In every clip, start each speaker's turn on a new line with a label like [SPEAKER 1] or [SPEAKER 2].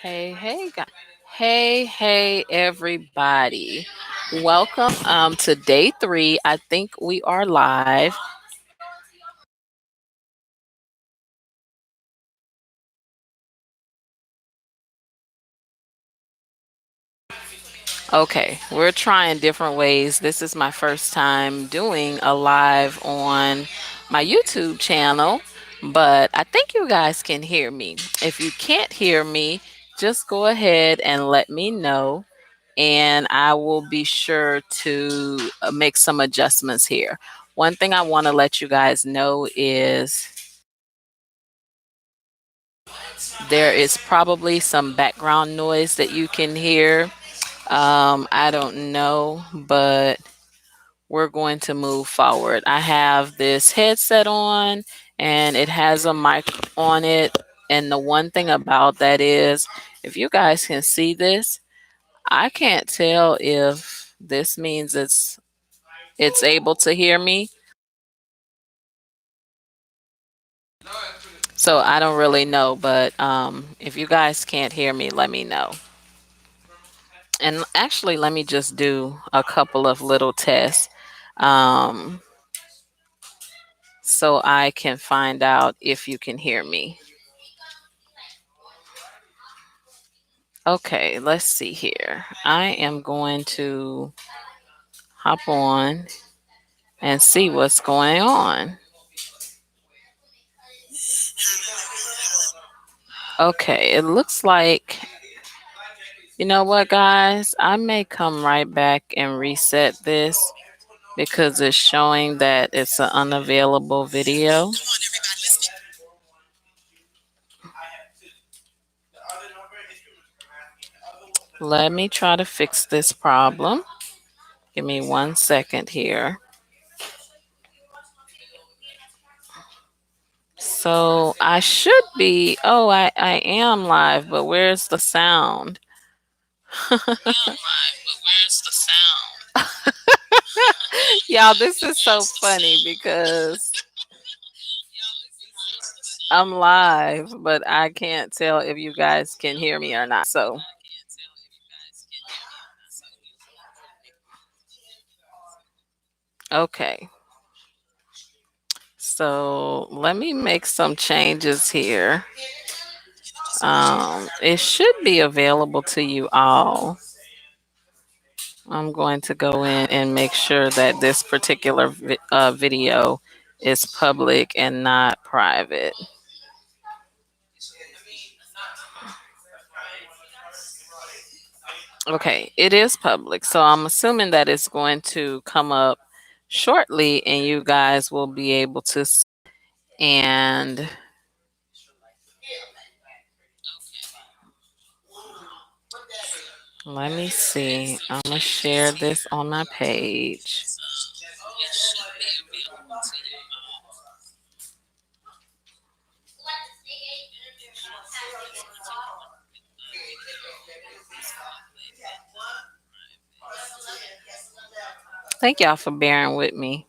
[SPEAKER 1] Hey, hey, hey, everybody. Welcome to day three. I think we are live. Okay, we're trying different ways. This is my first time doing a live on my YouTube channel, but I think you guys can hear me. If you can't hear me, just go ahead and let me know, and I will be sure to make some adjustments here. One thing I want to let you guys know is there is probably some background noise that you can hear. I don't know, but we're going to move forward. I have this headset on and it has a mic on it. And the one thing about that is, if you guys can see this, I can't tell if this means it's able to hear me. So I don't really know, but if you guys can't hear me, let me know. And actually, let me just do a couple of little tests um, so I can find out if you can hear me. Okay, let's see here. I am going to hop on and see what's going on. Okay, it looks like, you know what, guys? I may come right back and reset this because it's showing that it's an unavailable video. Let me try to fix this problem. Give me 1 second here. So I should be, oh, I am live, but where's the sound? Y'all, this is so funny because I'm live, but I can't tell if you guys can hear me or not. So, okay. So let me make some changes here. It should be available to you all. I'm going to go in and make sure that this particular video is public and not private. Okay, it is public, so I'm assuming that it's going to come up shortly and you guys will be able to see. And let me see. I'm going to share this on my page. Thank y'all for bearing with me.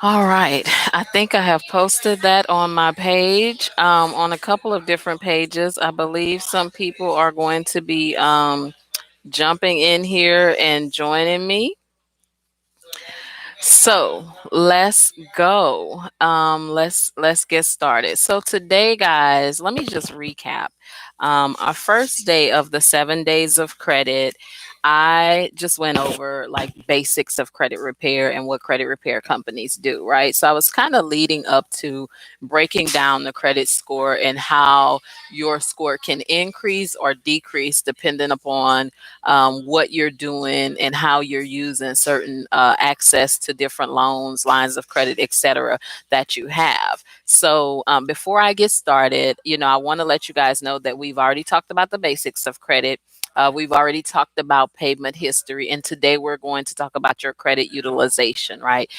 [SPEAKER 1] All right. I think I have posted that on my page, on a couple of different pages. I believe some people are going to be jumping in here and joining me. So let's go. Let's get started. So today, guys, let me just recap. Our first day of the 7 days of credit, I just went over like basics of credit repair and what credit repair companies do, right? So I was kind of leading up to breaking down the credit score and how your score can increase or decrease depending upon what you're doing and how you're using certain access to different loans, lines of credit, etc., that you have. So before I get started, I want to let you guys know that we've already talked about the basics of credit. We've already talked about payment history, and today we're going to talk about your credit utilization, right?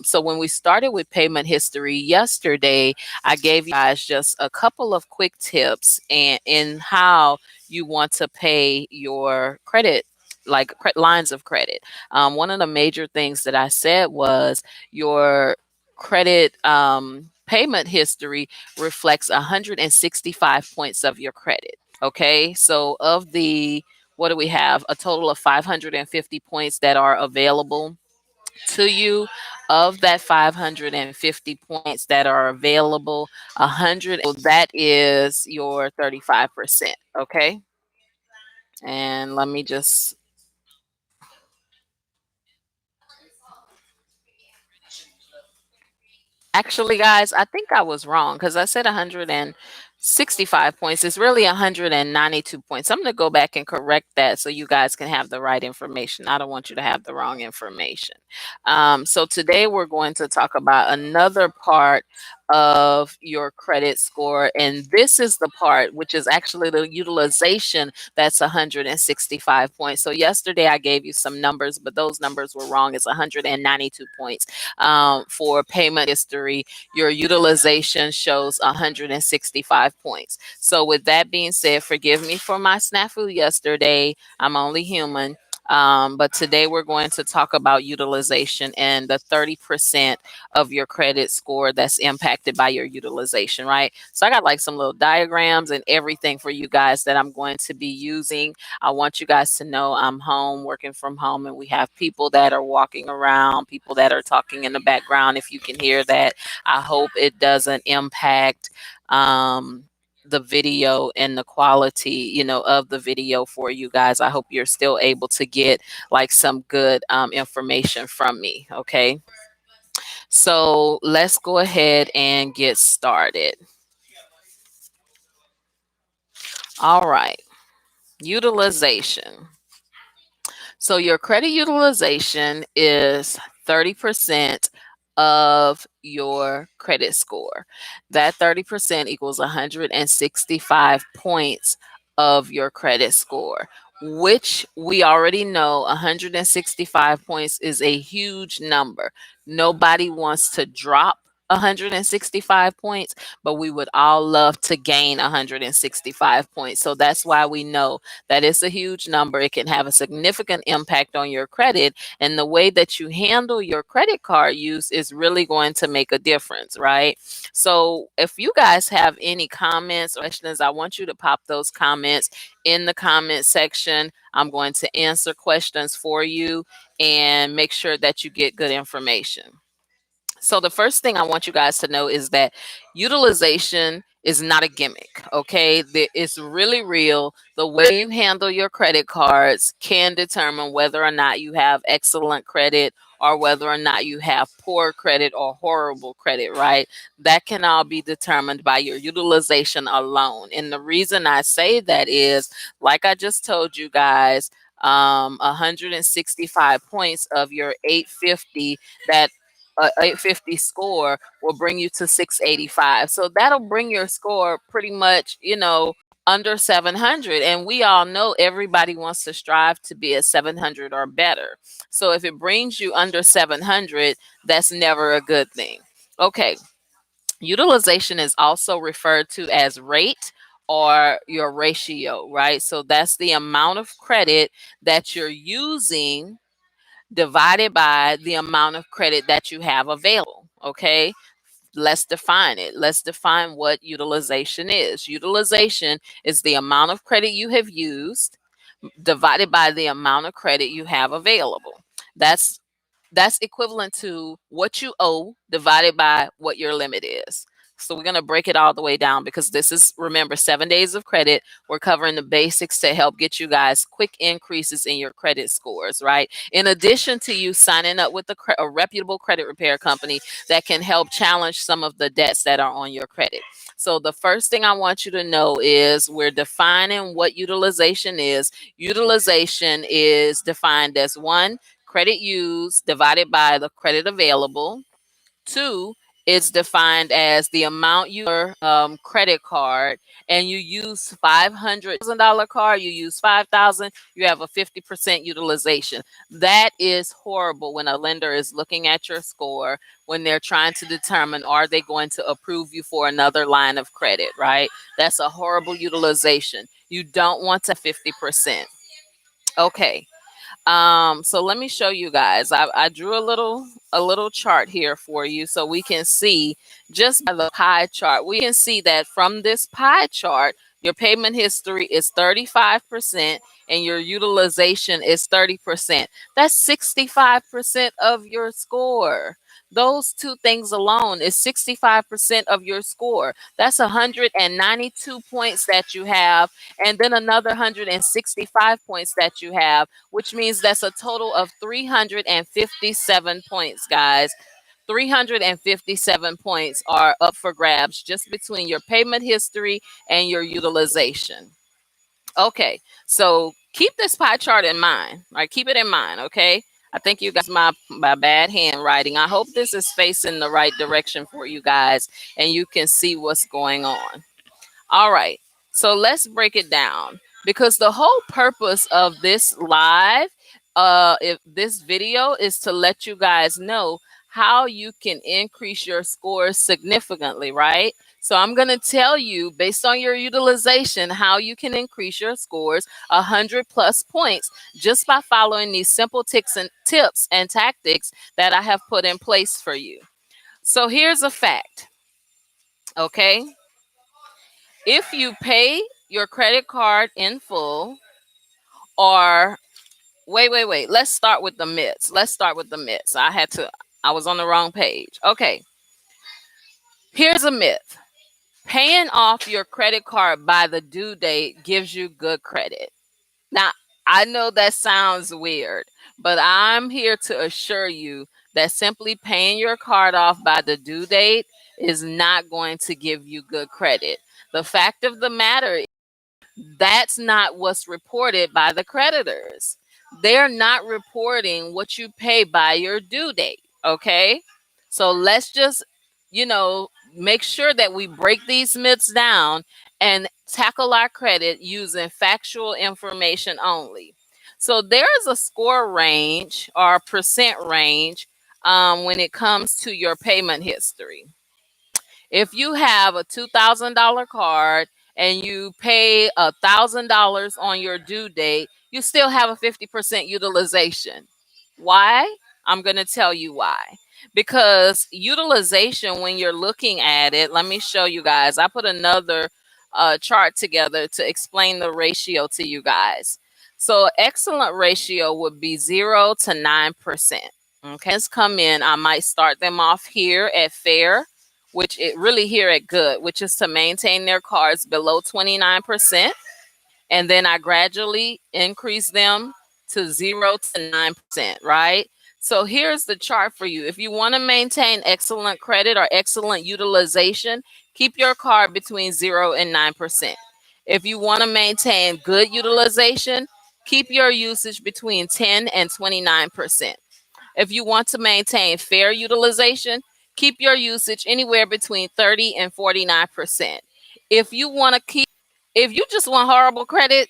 [SPEAKER 1] So when we started with payment history yesterday, I gave you guys just a couple of quick tips and in how you want to pay your credit, like lines of credit. One of the major things that I said was your credit payment history reflects 165 points of your credit. Okay, so of the, what do we have? A total of 550 points that are available to you. Of that 550 points that are available, 100, that is your 35%. Okay, and let me just, actually, guys, I think I was wrong because I said 165 points. It's really 192 points. I'm going to go back and correct that so you guys can have the right information. I don't want you to have the wrong information. So today we're going to talk about another part of your credit score. And this is the part which is actually the utilization, that's 165 points. So yesterday I gave you some numbers, but those numbers were wrong. It's 192 points. For payment history, your utilization shows 165 points. So with that being said, forgive me for my snafu yesterday. I'm only human. But today we're going to talk about utilization and the 30% of your credit score that's impacted by your utilization, right? So I got like some little diagrams and everything for you guys that I'm going to be using. I want you guys to know I'm home, working from home, and we have people that are walking around, people that are talking in the background. If you can hear that, I hope it doesn't impact the video and the quality, of the video for you guys. I hope you're still able to get like some good information from me. Okay. So let's go ahead and get started. All right. Utilization. So your credit utilization is 30% of your credit score. That 30% equals 165 points of your credit score, which we already know 165 points is a huge number. Nobody wants to drop 165 points, but we would all love to gain 165 points. So that's why we know that it's a huge number. It can have a significant impact on your credit. And the way that you handle your credit card use is really going to make a difference, right? So if you guys have any comments or questions, I want you to pop those comments in the comment section. I'm going to answer questions for you and make sure that you get good information. So the first thing I want you guys to know is that utilization is not a gimmick, okay? It's really real. The way you handle your credit cards can determine whether or not you have excellent credit or whether or not you have poor credit or horrible credit, right? That can all be determined by your utilization alone. And the reason I say that is, like I just told you guys, 165 points of your 850, that 850 score will bring you to 685. So that'll bring your score pretty much, under 700. And we all know everybody wants to strive to be at 700 or better. So if it brings you under 700, that's never a good thing. Okay. Utilization is also referred to as rate or your ratio, right? So that's the amount of credit that you're using divided by the amount of credit that you have available. Okay, let's define it. Let's define what utilization is. Utilization is the amount of credit you have used divided by the amount of credit you have available. That's that's equivalent to what you owe divided by what your limit is. So we're going to break it all the way down because this is, remember, 7 days of credit. We're covering the basics to help get you guys quick increases in your credit scores, right? In addition to you signing up with a reputable credit repair company that can help challenge some of the debts that are on your credit. So the first thing I want you to know is we're defining what utilization is. Utilization is defined as one, credit used divided by the credit available. Two, It's defined as the amount credit card, and you use $500,000 card, you use 5,000, you have a 50% utilization. That is horrible when a lender is looking at your score, when they're trying to determine are they going to approve you for another line of credit, right? That's a horrible utilization. You don't want to 50%. Okay. So let me show you guys. I drew a little chart here for you so we can see just by the pie chart. We can see that from this pie chart, your payment history is 35% and your utilization is 30%. That's 65% of your score. Those two things alone is 65% of your score. That's 192 points that you have, and then another 165 points that you have, which means that's a total of 357 points, guys. 357 points are up for grabs just between your payment history and your utilization. Okay, so keep this pie chart in mind. Right, keep it in mind. Okay, I think you guys my bad handwriting. I hope this is facing the right direction for you guys, and you can see what's going on. All right. So let's break it down, because the whole purpose of this live, if this video is to let you guys know how you can increase your scores significantly, right? So I'm going to tell you, based on your utilization, how you can increase your scores 100 plus points just by following these simple tips and tactics that I have put in place for you. So here's a fact. Okay. If you pay your credit card in full, or wait. Let's start with the myths. I was on the wrong page. Okay. Here's a myth. Paying off your credit card by the due date gives you good credit. Now, I know that sounds weird, but I'm here to assure you that simply paying your card off by the due date is not going to give you good credit. The fact of the matter, that's not what's reported by the creditors. They're not reporting what you pay by your due date. Okay. So let's just, make sure that we break these myths down and tackle our credit using factual information only. So there is a score range or percent range when it comes to your payment history. If you have a $2,000 card and you pay $1,000 on your due date, you still have a 50% utilization. Why? I'm going to tell you why. Because utilization, when you're looking at it, let me show you guys. I put another chart together to explain the ratio to you guys. So excellent ratio would be 0 to 9%. Okay, let's come in. I might start them off here at fair, which it really here at good, which is to maintain their cards below 29%. And then I gradually increase them to 0 to 9%, right? So here's the chart for you. If you want to maintain excellent credit or excellent utilization, keep your card between 0 and 9%. If you want to maintain good utilization, keep your usage between 10 and 29%. If you want to maintain fair utilization, keep your usage anywhere between 30 and 49%. If you want to if you just want horrible credit,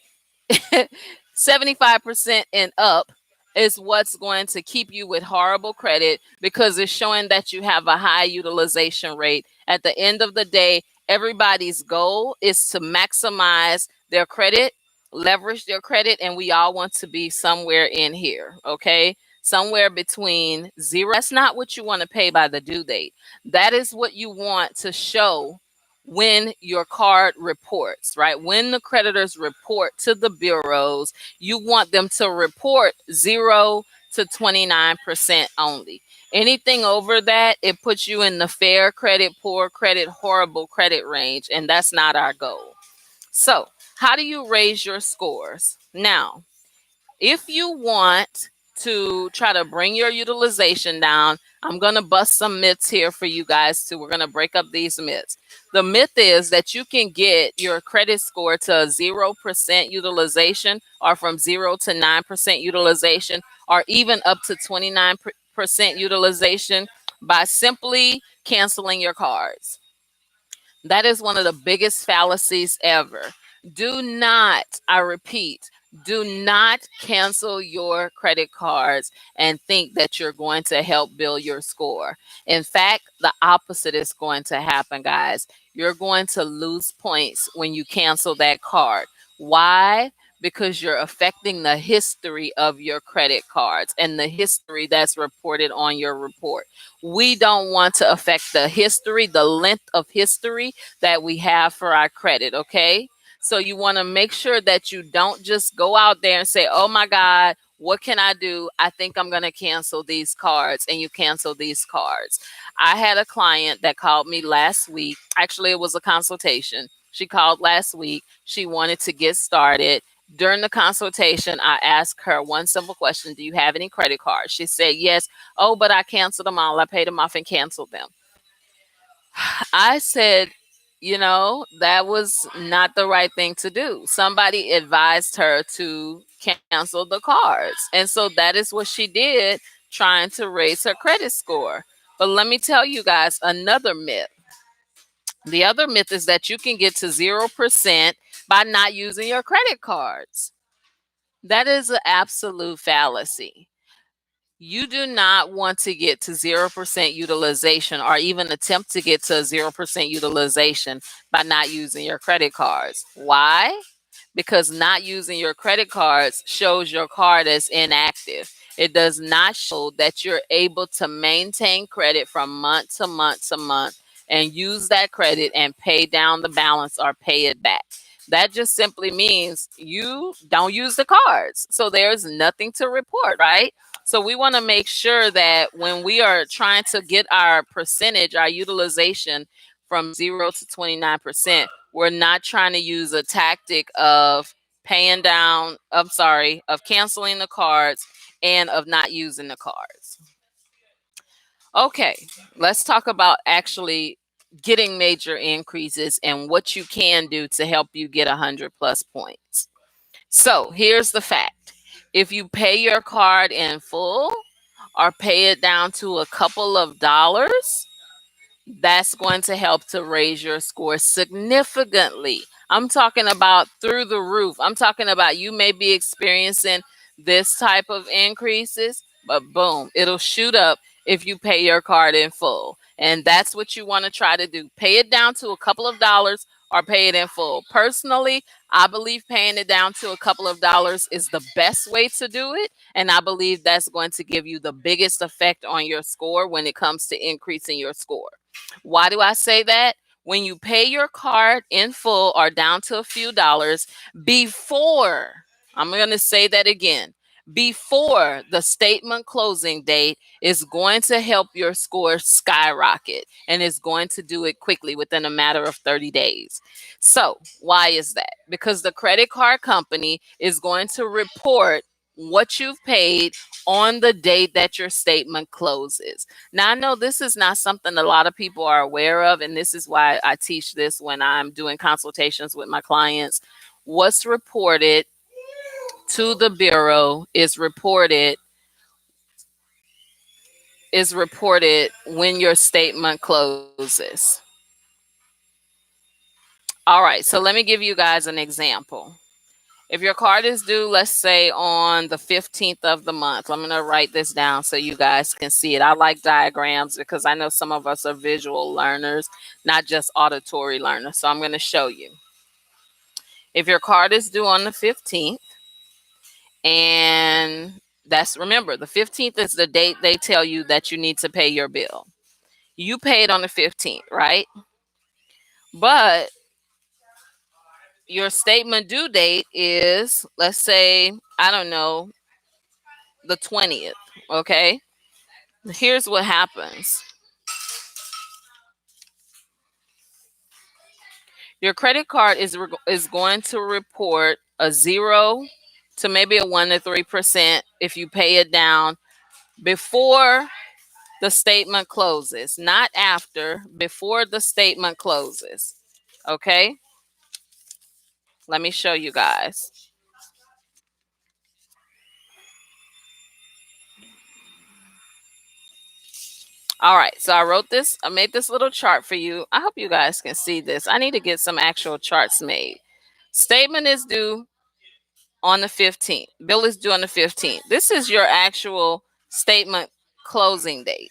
[SPEAKER 1] 75% and up is what's going to keep you with horrible credit, because it's showing that you have a high utilization rate. At the end of the day, everybody's goal is to maximize their credit, leverage their credit, and we all want to be somewhere in here, okay? Somewhere between 0. That's not what you want to pay by the due date. That is what you want to show when your card reports, right? When the creditors report to the bureaus, you want them to report 0 to 29% only. Anything over that, it puts you in the fair credit, poor credit, horrible credit range, and that's not our goal. So, how do you raise your scores? Now, if you want to try to bring your utilization down, I'm going to bust some myths here for you guys too. We're going to break up these myths. The myth is that you can get your credit score to 0% utilization, or from 0 to 9% utilization, or even up to 29% utilization by simply canceling your cards. That is one of the biggest fallacies ever. Do not, I repeat, do not cancel your credit cards and think that you're going to help build your score. In fact, the opposite is going to happen, guys. You're going to lose points when you cancel that card. Why? Because you're affecting the history of your credit cards and the history that's reported on your report. We don't want to affect the history, the length of history that we have for our credit, okay? So you want to make sure that you don't just go out there and say, oh my God, what can I do? I think I'm going to cancel these cards, and you cancel these cards. I had a client that called me last week. Actually, it was a consultation. She called last week. She wanted to get started. During the consultation, I asked her one simple question: do you have any credit cards? She said yes. Oh, but I canceled them all. I paid them off and canceled them. I said, that was not the right thing to do. Somebody advised her to cancel the cards. And so that is what she did, trying to raise her credit score. But let me tell you guys another myth. The other myth is that you can get to 0% by not using your credit cards. That is an absolute fallacy. You do not want to get to 0% utilization or even attempt to get to 0% utilization by not using your credit cards. Why? Because not using your credit cards shows your card as inactive. It does not show that you're able to maintain credit from month to month to month and use that credit and pay down the balance or pay it back. That just simply means you don't use the cards. So there's nothing to report, right? So we want to make sure that when we are trying to get our percentage, our utilization from 0 to 29%, we're not trying to use a tactic of paying down, of canceling the cards and of not using the cards. Okay, let's talk about actually getting major increases and what you can do to help you get 100 plus points. So here's the fact: if you pay your card in full or pay it down to a couple of dollars, that's going to help to raise your score significantly. I'm talking about through the roof. I'm talking about you may be experiencing this type of increases, but boom, it'll shoot up if you pay your card in full. And that's what you want to try to do. Pay it down to a couple of dollars or pay it in full. Personally, I believe paying it down to a couple of dollars is the best way to do it. And I believe that's going to give you the biggest effect on your score when it comes to increasing your score. Why do I say that? When you pay your card in full or down to a few dollars before, I'm going to say that again, before the statement closing date is going to help your score skyrocket, and it's going to do it quickly within a matter of 30 days. So, why is that? Because the credit card company is going to report what you've paid on the date that your statement closes. Now, I know this is not something a lot of people are aware of, and this is why I teach this when I'm doing consultations with my clients. What's reported to the bureau is reported when your statement closes. All right, so let me give you guys an example. If your card is due, let's say on the 15th of the month, I'm going to write this down so you guys can see it. I like diagrams because I know some of us are visual learners, not just auditory learners. So I'm going to show you. If your card is due on the 15th, and remember, the 15th is the date they tell you that you need to pay your bill. You paid on the 15th, right? But your statement due date is, let's say, I don't know, the 20th. Okay. Here's what happens: your credit card is going to report a 0 to maybe a 1 to 3% if you pay it down before the statement closes, not after, before the statement closes. Okay. Let me show you guys. All right, so I wrote this, I made this little chart for you. I hope you guys can see this. I need to get some actual charts made. Statement is due on the 15th. Bill is due on the 15th. This is your actual statement closing date.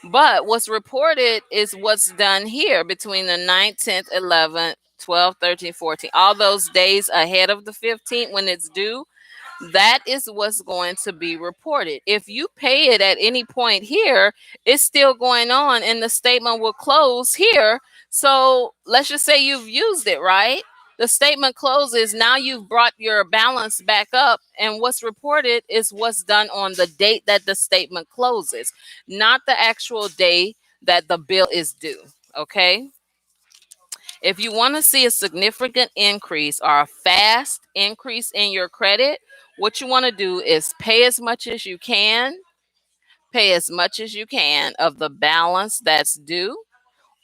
[SPEAKER 1] But what's reported is what's done here between the 9th, 10th, 11th, 12th, 13th, 14th. All those days ahead of the 15th when it's due, that is what's going to be reported. If you pay it at any point here, it's still going on and the statement will close here. So let's just say you've used it, right? The statement closes. Now you've brought your balance back up, and what's reported is what's done on the date that the statement closes, not the actual day that the bill is due. Okay. If you want to see a significant increase or a fast increase in your credit, what you want to do is pay as much as you can, pay as much as you can of the balance that's due,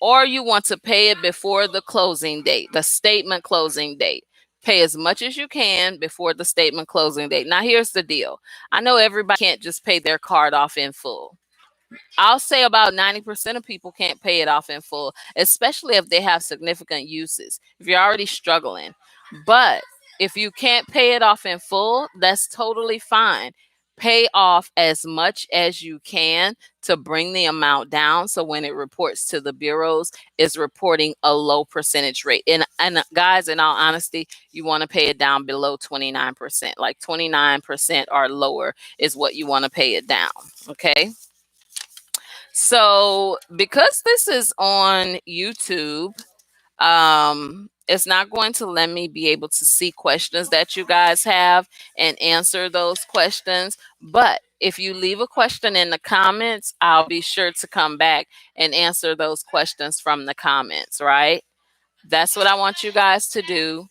[SPEAKER 1] or you want to pay it before the closing date, the statement closing date. Pay as much as you can before the statement closing date. Now, here's the deal. I know everybody can't just pay their card off in full. I'll say about 90% of people can't pay it off in full, especially if they have significant uses, if you're already struggling. But if you can't pay it off in full, that's totally fine. Pay off as much as you can to bring the amount down. So when it reports to the bureaus, it's reporting a low percentage rate. And guys, in all honesty, you want to pay it down below 29%. Like 29% or lower is what you want to pay it down. Okay. So because this is on YouTube, it's not going to let me be able to see questions that you guys have and answer those questions. But if you leave a question in the comments, I'll be sure to come back and answer those questions from the comments, right? That's what I want you guys to do.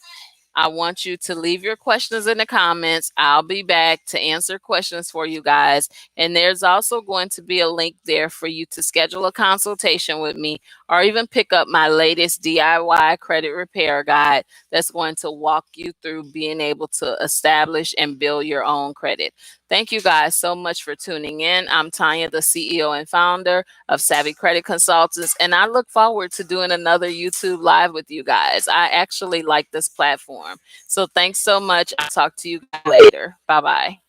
[SPEAKER 1] I want you to leave your questions in the comments. I'll be back to answer questions for you guys. And there's also going to be a link there for you to schedule a consultation with me or even pick up my latest DIY credit repair guide that's going to walk you through being able to establish and build your own credit. Thank you guys so much for tuning in. I'm Tanya, the CEO and founder of Savvy Credit Consultants, and I look forward to doing another YouTube live with you guys. I actually like this platform. So thanks so much. I'll talk to you guys later. Bye-bye.